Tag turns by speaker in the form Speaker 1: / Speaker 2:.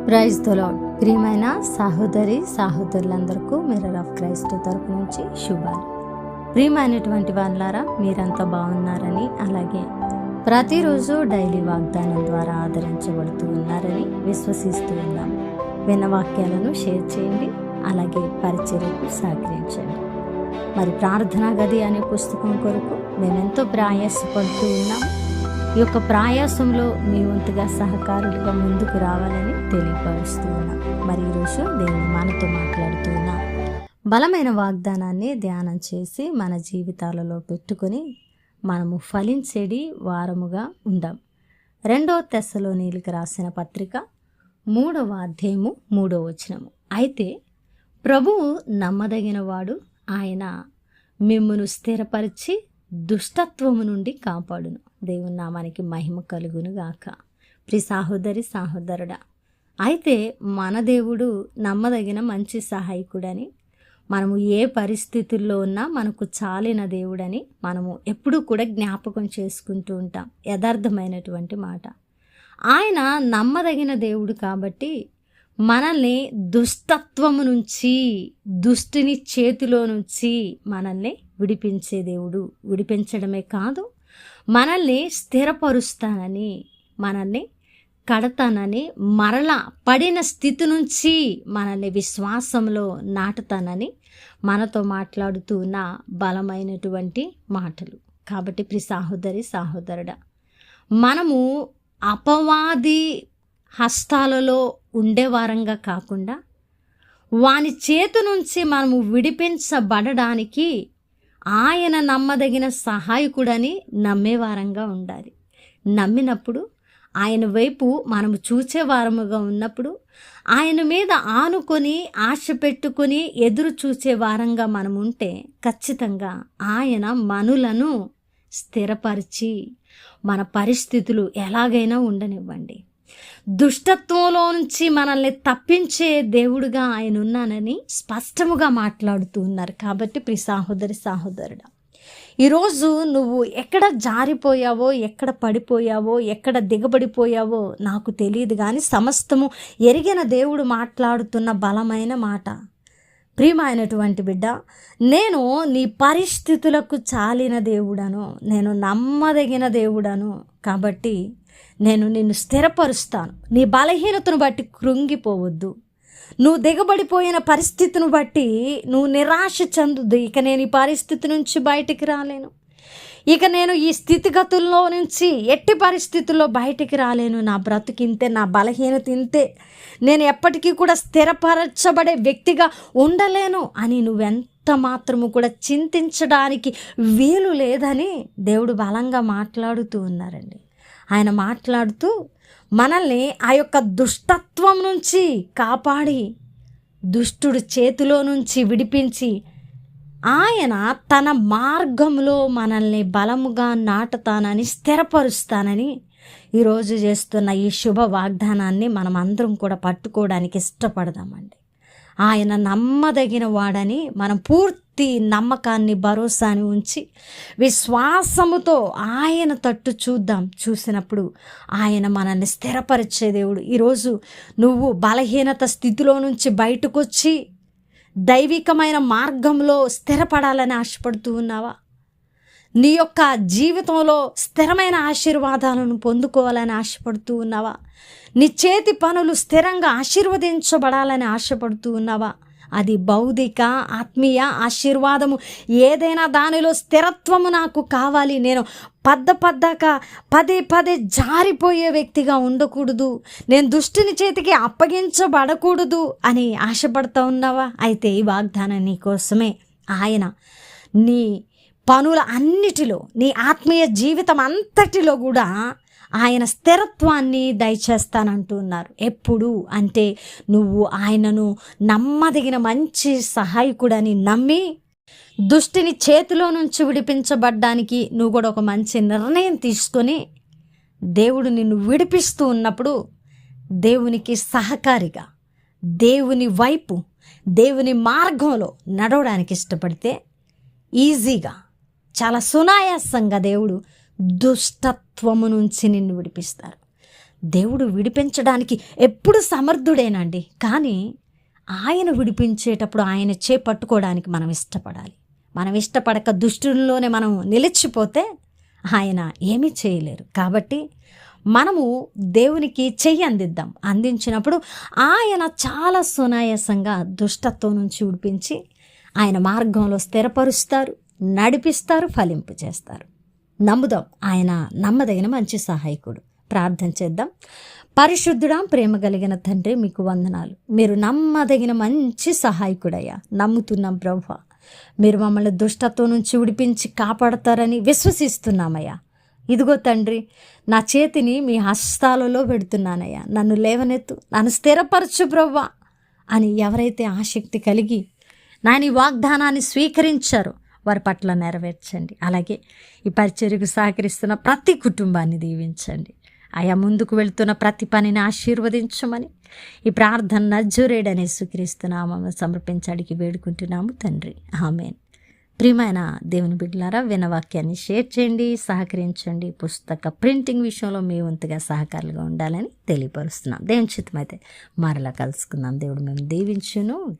Speaker 1: Praise the lord. ప్రియమైన సహోదరులందరికీ mirror of Christ తరపు నుంచి శుభాలు. ప్రియమైనటువంటి వాళ్ళారా, మీరంతా బాగున్నారని, అలాగే ప్రతిరోజు డైలీ వాగ్దానం ద్వారా ఆదరించబడుతూ ఉన్నారని విశ్వసిస్తూ ఉన్నాం. విన్న వాక్యాలను షేర్ చేయండి, అలాగే పరిచర్యకు సహకరించండి. మరి ప్రార్థనా గది అనే పుస్తకం కొరకు మేమెంతో ప్రయాసపడుతూ ఉన్నాం. ఈ యొక్క ప్రయాసంలో మీ వంతుగా సహకారులుగా ముందుకు రావాలని తెలియపరుస్తూ ఉన్నాం. మరి ఈరోజు దేవుడు మనతో మాట్లాడుతూ ఉన్నాం. బలమైన వాగ్దానాన్ని ధ్యానం చేసి మన జీవితాలలో పెట్టుకొని మనము ఫలించేడి వారముగా ఉందాం. 2 తెస్సలోనీయులకు రాసిన పత్రిక 3వ అధ్యాయము 3వ వచనము. అయితే ప్రభువు నమ్మదగినవాడు, ఆయన మిమ్మును స్థిరపరిచి దుష్టత్వము నుండి కాపాడును. దేవుని నామానికి మహిమ కలుగును గాక. ప్రియ సహోదరుడా, అయితే మన దేవుడు నమ్మదగిన మంచి సహాయకుడని, మనము ఏ పరిస్థితుల్లో ఉన్నా మనకు చాలిన దేవుడని మనము ఎప్పుడూ కూడా జ్ఞాపకం చేసుకుంటూ ఉంటాం. యథార్థమైనటువంటి మాట. ఆయన నమ్మదగిన దేవుడు కాబట్టి మనల్ని దుష్టత్వము నుంచి, దుష్టుని చేతిలో నుంచి మనల్ని విడిపించే దేవుడు. విడిపించడమే కాదు, మనల్ని స్థిరపరుస్తానని, మనల్ని కడతానని, మరలా పడిన స్థితి నుంచి మనల్ని విశ్వాసంలో నాటుతానని మనతో మాట్లాడుతూ ఉన్న బలమైనటువంటి మాటలు. కాబట్టి ప్రియ సహోదరుడా, మనము అపవాది హస్తాలలో ఉండేవారంగా కాకుండా వాని చేతి నుంచి మనము విడిపించబడడానికి ఆయన నమ్మదగిన సహాయకుడని నమ్మేవారంగా ఉండాలి. నమ్మినప్పుడు, ఆయన వైపు మనము చూచేవారముగా ఉన్నప్పుడు, ఆయన మీద ఆనుకొని ఆశ పెట్టుకొని ఎదురు చూచే వారంగా మనం ఉంటే ఖచ్చితంగా ఆయన మనులను స్థిరపరిచి మన పరిస్థితులు ఎలాగైనా ఉండనివ్వండి, దుష్టత్వంలో నుంచి మనల్ని తప్పించే దేవుడుగా ఆయన ఉన్నానని స్పష్టముగా మాట్లాడుతూ ఉన్నారు. కాబట్టి ప్రియ సహోదరుడా, ఈరోజు నువ్వు ఎక్కడ జారిపోయావో, ఎక్కడ పడిపోయావో, ఎక్కడ దిగబడిపోయావో నాకు తెలియదు, కానీ సమస్తము ఎరిగిన దేవుడు మాట్లాడుతున్న బలమైన మాట. ప్రియమైనటువంటి బిడ్డ, నేను నీ పరిస్థితులకు చాలిన దేవుడను, నేను నమ్మదగిన దేవుడను. కాబట్టి నేను నిన్ను స్థిరపరుస్తాను. నీ బలహీనతను బట్టి కృంగిపోవద్దు. నువ్వు దిగబడిపోయిన పరిస్థితిని బట్టి నువ్వు నిరాశ చెందొద్దు. ఇక నేను ఈ పరిస్థితి నుంచి బయటికి రాలేను, ఇక నేను ఈ స్థితిగతుల్లో నుంచి ఎట్టి పరిస్థితుల్లో బయటికి రాలేను, నా బ్రతుకు ఇంతే, నా బలహీనత ఇంతే, నేను ఎప్పటికీ కూడా స్థిరపరచబడే వ్యక్తిగా ఉండలేను అని నువ్వెంత మాత్రము కూడా చింతించడానికి వీలు లేదని దేవుడు బలంగా మాట్లాడుతూ ఉన్నారండి. ఆయన మాట్లాడుతూ మనల్ని ఆ యొక్క దుష్టత్వం నుంచి కాపాడి, దుష్టుడి చేతిలో నుంచి విడిపించి, ఆయన తన మార్గంలో మనల్ని బలముగా నాటుతానని, స్థిరపరుస్తానని ఈరోజు చేస్తున్న ఈ శుభ వాగ్దానాన్ని మనం అందరం కూడా పట్టుకోవడానికి ఇష్టపడదామండి. ఆయన నమ్మదగిన వాడని మనం పూర్తి నమ్మకాన్ని, భరోసాని ఉంచి విశ్వాసముతో ఆయన తట్టు చూద్దాం. చూసినప్పుడు ఆయన మనల్ని స్థిరపరిచే దేవుడు. ఈరోజు నువ్వు బలహీనత స్థితిలో నుంచి బయటకు వచ్చి దైవికమైన మార్గంలో స్థిరపడాలని ఆశపడుతూ ఉన్నావా? నీ యొక్క జీవితంలో స్థిరమైన ఆశీర్వాదాలను పొందుకోవాలని ఆశపడుతూ ఉన్నావా? నీ చేతి పనులు స్థిరంగా ఆశీర్వదించబడాలని ఆశపడుతూ ఉన్నావా? అది భౌతిక, ఆత్మీయ ఆశీర్వాదము ఏదైనా దానిలో స్థిరత్వము నాకు కావాలి, నేను పదే జారిపోయే వ్యక్తిగా ఉండకూడదు, నేను దుష్టుని చేతికి అప్పగించబడకూడదు అని ఆశపడుతూ ఉన్నావా? అయితే ఈ వాగ్దానం నీ కోసమే. ఆయన నీ పనుల అన్నిటిలో, నీ ఆత్మీయ జీవితం అంతటిలో కూడా ఆయన స్థిరత్వాన్ని దయచేస్తానంటున్నారు. ఎప్పుడు అంటే నువ్వు ఆయనను నమ్మదగిన మంచి సహాయకుడని నమ్మి దుష్టిని చేతిలో నుంచి విడిపించబడ్డానికి నువ్వు కూడా ఒక మంచి నిర్ణయం తీసుకొని దేవుడు నిన్ను విడిపిస్తూ ఉన్నప్పుడు దేవునికి సహకారిగా, దేవుని వైపు, దేవుని మార్గంలో నడవడానికి ఇష్టపడితే ఈజీగా చాలా సునాయాసంగా దేవుడు దుష్టత్వము నుంచి నిన్ను విడిపిస్తారు. దేవుడు విడిపించడానికి ఎప్పుడు సమర్థుడేనండి. కానీ ఆయన విడిపించేటప్పుడు ఆయన చేపట్టుకోవడానికి మనం ఇష్టపడాలి. మనం ఇష్టపడక దుష్టుల్లోనే మనం నిలిచిపోతే ఆయన ఏమీ చేయలేరు. కాబట్టి మనము దేవునికి చెయ్యి అందిద్దాం. అందించినప్పుడు ఆయన చాలా సునాయాసంగా దుష్టత్వం నుంచి విడిపించి ఆయన మార్గంలో స్థిరపరుస్తారు, నడిపిస్తారు, ఫలింపు చేస్తారు. నమ్ముదాం, ఆయన నమ్మదగిన మంచి సహాయకుడు. ప్రార్థన చేద్దాం. పరిశుద్ధుడా, ప్రేమ కలిగిన తండ్రి, మీకు వందనాలు. మీరు నమ్మదగిన మంచి సహాయకుడయ్యా. నమ్ముతున్నాం ప్రభువా, మీరు మమ్మల్ని దుష్టత్వం నుంచి విడిపించి కాపాడతారని విశ్వసిస్తున్నామయ్యా. ఇదిగో తండ్రి, నా చేతిని మీ హస్తాలలో పెడుతున్నానయ్యా. నన్ను లేవనెత్తు, నన్ను స్థిరపరచు ప్రభువా అని ఎవరైతే ఆసక్తి కలిగి నాని వాగ్దానాన్ని స్వీకరించారో వారి పట్ల నెరవేర్చండి. అలాగే ఈ పరిచర్యకు సహకరిస్తున్న ప్రతి కుటుంబాన్ని దీవించండి. ఆయా ముందుకు వెళ్తున్న ప్రతి పనిని ఆశీర్వదించమని ఈ ప్రార్థన నజరేయుడనే యేసుక్రీస్తు నామమున సమర్పించి అడిగి వేడుకుంటున్నాము తండ్రి, ఆమేన్. ప్రియమైన దేవుని బిడ్డలారా, వినవాక్యాన్ని షేర్ చేయండి, సహకరించండి. పుస్తక ప్రింటింగ్ విషయంలో మీ వంతుగా సహకారులుగా ఉండాలని తెలియపరుస్తున్నాం. దేవుని చిత్తమైతే మరలా కలుసుకుందాం. దేవుడు మేము దీవించును.